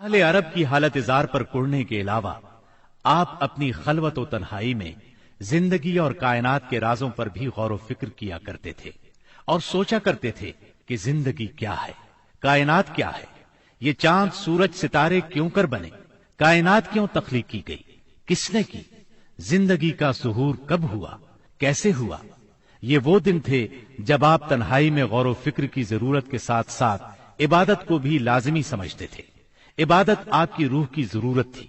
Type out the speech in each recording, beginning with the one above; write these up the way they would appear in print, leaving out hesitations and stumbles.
अहले अरब की हालत जार पर कुड़ने के अलावा आप अपनी खलवत और तन्हाई में जिंदगी और कायनात के राजों पर भी गौर व फिक्र किया करते थे और सोचा करते थे कि जिंदगी क्या है, कायनात क्या है, ये चांद सूरज सितारे क्यों कर बने, कायनात क्यों तख्लीक की गई, किसने की, जिंदगी का ज़ुहूर कब हुआ, कैसे हुआ। ये वो दिन थे जब आप तन्हाई में गौर व फिक्र की जरूरत के साथ साथ इबादत को भी लाजिमी समझते थे। इबादत आपकी रूह की जरूरत थी,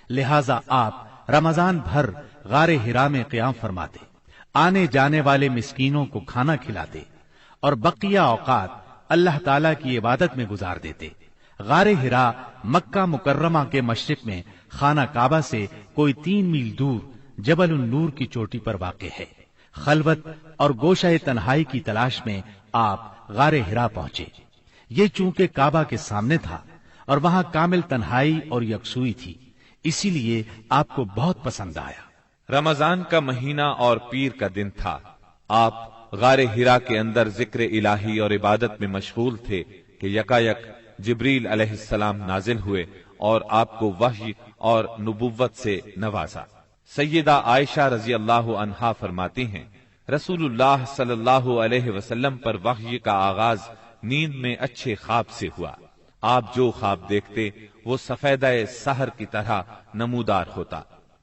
लिहाजा आप रमजान भर गारे हिरा में क़याम फरमाते, आने जाने वाले मिस्कीनों को खाना खिलाते और बकिया औकात अल्लाह ताला की इबादत में गुजार देते। गारे हिरा मक्का मुकर्रमा के मशरिक में खाना काबा से कोई 3 मील दूर जबल उन नूर की चोटी पर वाक़ है। खलवत और गोशाए तन्हाई की तलाश में आप गारे हिरा पहुंचे। ये चूंकि काबा के सामने था और वहां कामिल तन्हाई और यकसुई थी, इसीलिए आपको बहुत पसंद आया। रमजान का महीना और पीर का दिन था। आप गारे हिरा के अंदर जिक्र इलाही और इबादत में मशगूल थे कि यकायक जिब्रील अलैहिस्सलाम नाजिल हुए और आपको वही और नबुव्वत से नवाजा। सैयदा आयशा रजी अल्लाह अन्हा फरमाती हैं, रसूलुल्लाह सल्लल्लाहु अलैहि वसल्लम पर वही का आगाज नींद में अच्छे ख्वाब से हुआ। आप जो ख्वाब देखते वो सफेदाए सहर की तरह नमूदार होता।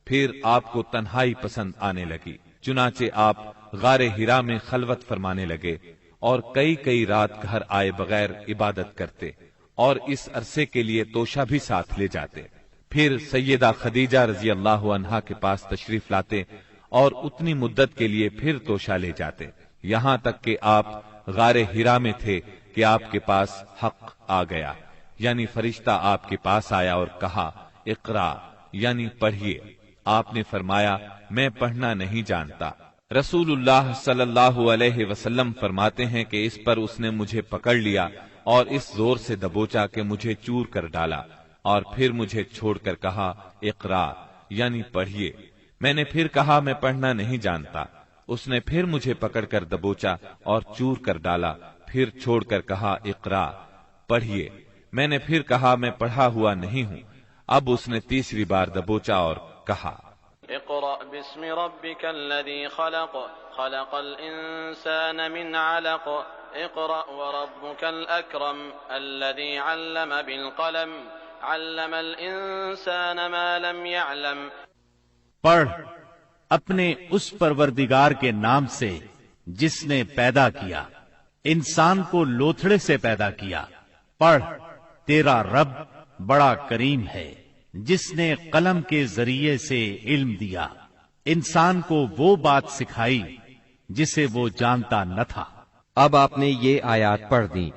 फिर आपको तन्हाई पसंद आने लगी, चुनाचे आप गारे हिरा में खलवत फरमाने लगे और कई कई रात घर आए बगैर इबादत करते और इस अरसे के लिए तोशा भी साथ ले जाते। फिर सैयदा खदीजा रजी अल्लाह अन्हा के पास तशरीफ लाते और उतनी मुद्दत के लिए फिर तोशा ले जाते, यहां तक कि आप गारे हिरा में थे कि आपके पास हक आ गया, यानी फरिश्ता आपके पास आया और कहा इकरा, यानी पढ़िए। आपने फरमाया मैं पढ़ना नहीं जानता। रसूलुल्लाह सल्लल्लाहु अलैहि वसल्लम फरमाते हैं कि इस पर उसने मुझे पकड़ लिया और इस जोर से दबोचा कि मुझे चूर कर डाला और फिर मुझे छोड़कर कहा इकरा, यानी पढ़िए। मैंने फिर कहा मैं पढ़ना नहीं जानता। उसने फिर मुझे पकड़कर दबोचा और चूर कर डाला, फिर छोड़कर कहा इकरा, पढ़िए। मैंने फिर कहा मैं पढ़ा हुआ नहीं हूं। अब उसने तीसरी बार दबोचा और कहा इक़रा बिस्मि रब्बिकल्लज़ी खलक़, खलक़ल इंसान मिन अलक़, इक़रा व रब्बुकल अकरम, अल्लज़ी अल्लम बिल क़लम, अल्लमल इंसान मा लम यअलम। पढ़ अपने उस परवरदिगार के नाम से जिसने पैदा किया, इंसान को लोथड़े से पैदा किया। पढ़ तेरा रब बड़ा करीम है, जिसने कलम के जरिए से इल्म दिया, इंसान को वो बात सिखाई जिसे वो जानता न था। अब आपने ये आयत पढ़ दी,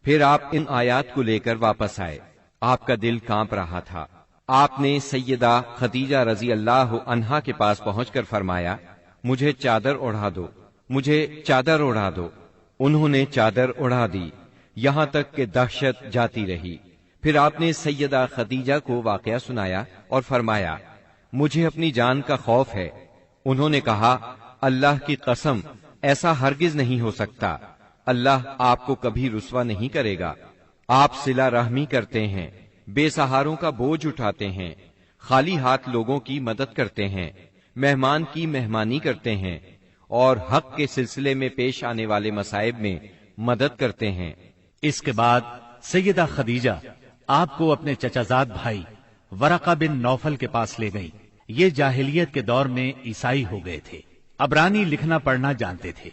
फिर आप इन आयत को लेकर वापस आए। आपका दिल कांप रहा था। आपने सैयदा खदीजा रजी अल्लाह अन्हा के पास पहुंचकर फरमाया, मुझे चादर ओढ़ा दो, मुझे चादर ओढ़ा दो। उन्होंने चादर ओढ़ा दी, यहां तक कि दहशत जाती रही। फिर आपने सैयदा खदीजा को वाकया सुनाया और फरमाया, मुझे अपनी जान का खौफ है। उन्होंने कहा, अल्लाह की कसम, ऐसा हरगिज नहीं हो सकता। अल्लाह आपको कभी रुस्वा नहीं करेगा। आप सिला रहमी करते हैं, बेसहारों का बोझ उठाते हैं, खाली हाथ लोगों की मदद करते हैं, मेहमान की मेहमानी करते हैं और हक के सिलसिले में पेश आने वाले मसाइब में मदद करते हैं। इसके बाद सैयदा खदीजा आपको अपने चचाजाद भाई वरका बिन नौफल के पास ले गईं। ये जाहिलियत के दौर में ईसाई हो गए थे, अबरानी लिखना पढ़ना जानते थे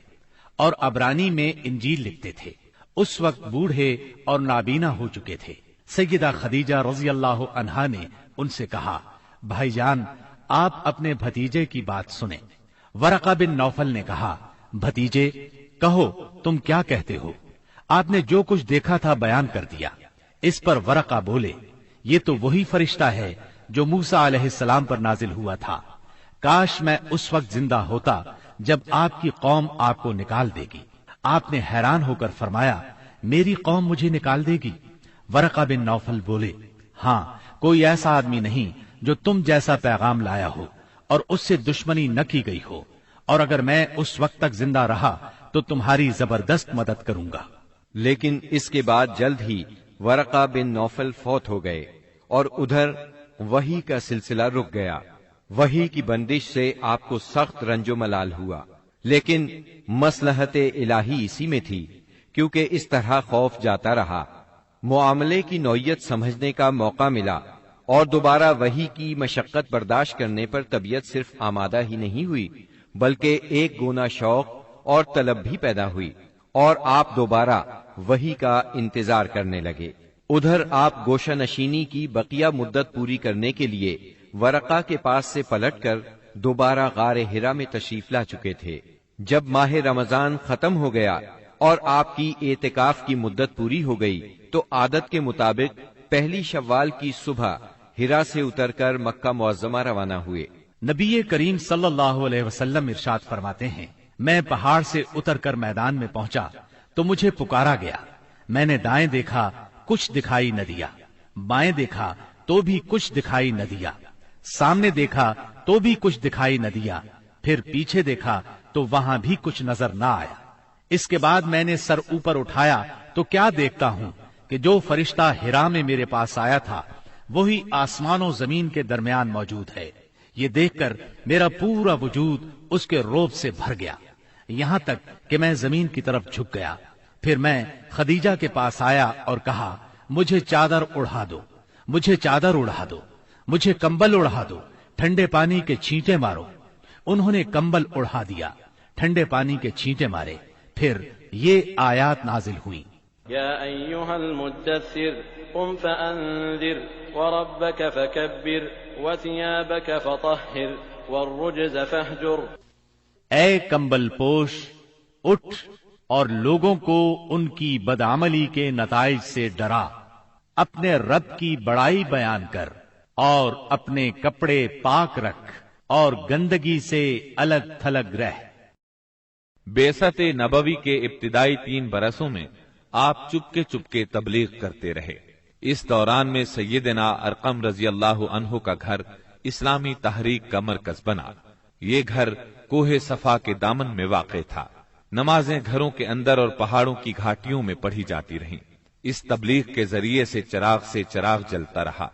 और अबरानी में इंजील लिखते थे। उस वक्त बूढ़े और नाबीना हो चुके थे। सैयदा खदीजा रज़ी अल्लाह अन्हा ने उनसे कहा, भाईजान आप अपने भतीजे की बात सुने। वरका बिन नौफल ने कहा, भतीजे कहो तुम क्या कहते हो। आपने जो कुछ देखा था बयान कर दिया। इस पर वरका बोले, ये तो वही फरिश्ता है जो मूसा अलैहिस्सलाम पर नाजिल हुआ था। काश मैं उस वक्त जिंदा होता जब आपकी कौम आपको निकाल देगी। आपने हैरान होकर फरमाया, मेरी कौम मुझे निकाल देगी। वरका बिन नौफल बोले, हाँ, कोई ऐसा आदमी नहीं जो तुम जैसा पैगाम लाया हो और उससे दुश्मनी न की गई हो, और अगर मैं उस वक्त तक जिंदा रहा तो तुम्हारी जबरदस्त मदद करूंगा। लेकिन इसके बाद जल्द ही वरका बिन नौफल फौत हो गए اور ادھر وحی کا سلسلہ رک گیا۔ وحی کی بندش سے آپ کو سخت رنج و ملال ہوا، لیکن مصلحت الہی اسی میں تھی، کیونکہ اس طرح خوف جاتا رہا، معاملے کی نوعیت سمجھنے کا موقع ملا، اور دوبارہ وحی کی مشقت برداشت کرنے پر طبیعت صرف آمادہ ہی نہیں ہوئی بلکہ ایک گونا شوق اور طلب بھی پیدا ہوئی، اور آپ دوبارہ وحی کا انتظار کرنے لگے۔ ادھر آپ گوشہ نشینی کی بقیہ مدت پوری کرنے کے لیے ورقہ کے پاس سے پلٹ کر دوبارہ غار حرا میں تشریف لا چکے تھے۔ جب ماہ رمضان ختم ہو گیا اور آپ کی اعتکاف کی مدت پوری ہو گئی تو عادت کے مطابق پہلی شوال کی صبح حرا سے اتر کر مکہ معظمہ روانہ ہوئے۔ نبی کریم صلی اللہ علیہ وسلم ارشاد فرماتے ہیں، میں پہاڑ سے اتر کر میدان میں پہنچا تو مجھے پکارا گیا۔ میں نے دائیں دیکھا، کچھ دکھائی نہ دیا، بائیں دیکھا تو بھی کچھ دکھائی نہ دیا، سامنے دیکھا تو بھی کچھ دکھائی نہ دیا، پھر پیچھے دیکھا تو وہاں بھی کچھ نظر نہ آیا۔ اس کے بعد میں نے سر اوپر اٹھایا تو کیا دیکھتا ہوں کہ جو فرشتہ حرا میں میرے پاس آیا تھا وہی آسمان و زمین کے درمیان موجود ہے۔ یہ دیکھ کر میرا پورا وجود اس کے روب سے بھر گیا، یہاں تک کہ میں زمین کی طرف جھک گیا۔ پھر میں خدیجہ کے پاس آیا اور کہا، مجھے چادر اڑا دو، مجھے چادر اڑا دو، مجھے کمبل اڑا دو، ٹھنڈے پانی کے چھینٹے مارو۔ انہوں نے کمبل اڑا دیا، ٹھنڈے پانی کے چھینٹے مارے، پھر یہ آیات نازل ہوئی۔ یا ایھا المدثر قم فانذر وربک فکبر وثیابک فطہر والرجز فاہجر۔ اے کمبل پوش، اٹھ اور لوگوں کو ان کی بدعملی کے نتائج سے ڈرا، اپنے رب کی بڑائی بیان کر اور اپنے کپڑے پاک رکھ اور گندگی سے الگ تھلگ رہ۔ بعثت نبوی کے ابتدائی 3 برسوں میں آپ چپکے تبلیغ کرتے رہے۔ اس دوران میں سیدنا ارقم رضی اللہ عنہ کا گھر اسلامی تحریک کا مرکز بنا۔ یہ گھر کوہ صفا کے دامن میں واقع تھا۔ نمازیں گھروں کے اندر اور پہاڑوں کی گھاٹیوں میں پڑھی جاتی رہیں۔ اس تبلیغ کے ذریعے سے چراغ جلتا رہا۔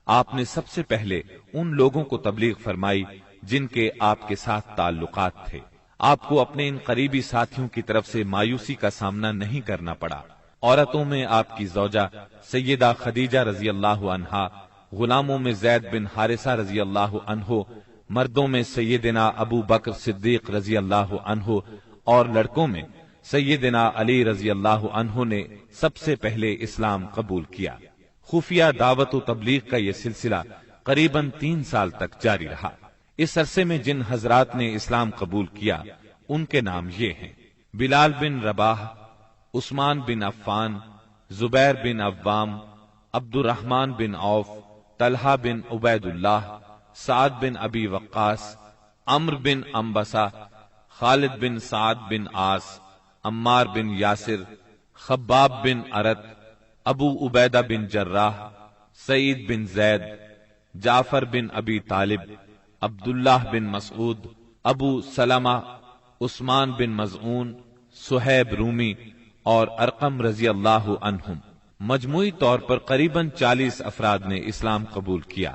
آپ نے سب سے پہلے ان لوگوں کو تبلیغ فرمائی جن کے آپ کے ساتھ تعلقات تھے۔ آپ کو اپنے ان قریبی ساتھیوں کی طرف سے مایوسی کا سامنا نہیں کرنا پڑا۔ عورتوں میں آپ کی زوجہ سیدہ خدیجہ رضی اللہ عنہا، غلاموں میں زید بن حارثہ رضی اللہ عنہ، مردوں میں سیدنا ابو بکر صدیق رضی اللہ عنہ اور لڑکوں میں سیدنا علی رضی اللہ عنہ نے سب سے پہلے اسلام قبول کیا۔ خفیہ دعوت و تبلیغ کا یہ سلسلہ قریباً 3 سال تک جاری رہا۔ اس عرصے میں جن حضرات نے اسلام قبول کیا ان کے نام یہ ہیں: بلال بن رباح، عثمان بن عفان، زبیر بن عوام، عبد الرحمن بن عوف، طلحہ بن عبید اللہ، سعد بن ابی وقاص، عمرو بن انبسہ، خالد بن سعد بن عاص، عمار بن یاسر، خباب بن ارت، ابو عبیدہ بن جراح، سعید بن زید، جعفر بن ابی طالب، عبداللہ بن مسعود، ابو سلمہ، عثمان بن مظعون، صہیب رومی اور ارقم رضی اللہ عنہم۔ مجموعی طور پر قریباً 40 افراد نے اسلام قبول کیا۔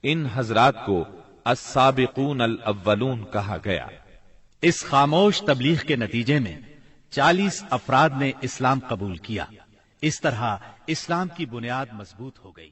ان حضرات کو السابقون الاولون کہا گیا۔ اس خاموش تبلیغ کے نتیجے میں 40 افراد نے اسلام قبول کیا۔ اس طرح اسلام کی بنیاد مضبوط ہو گئی۔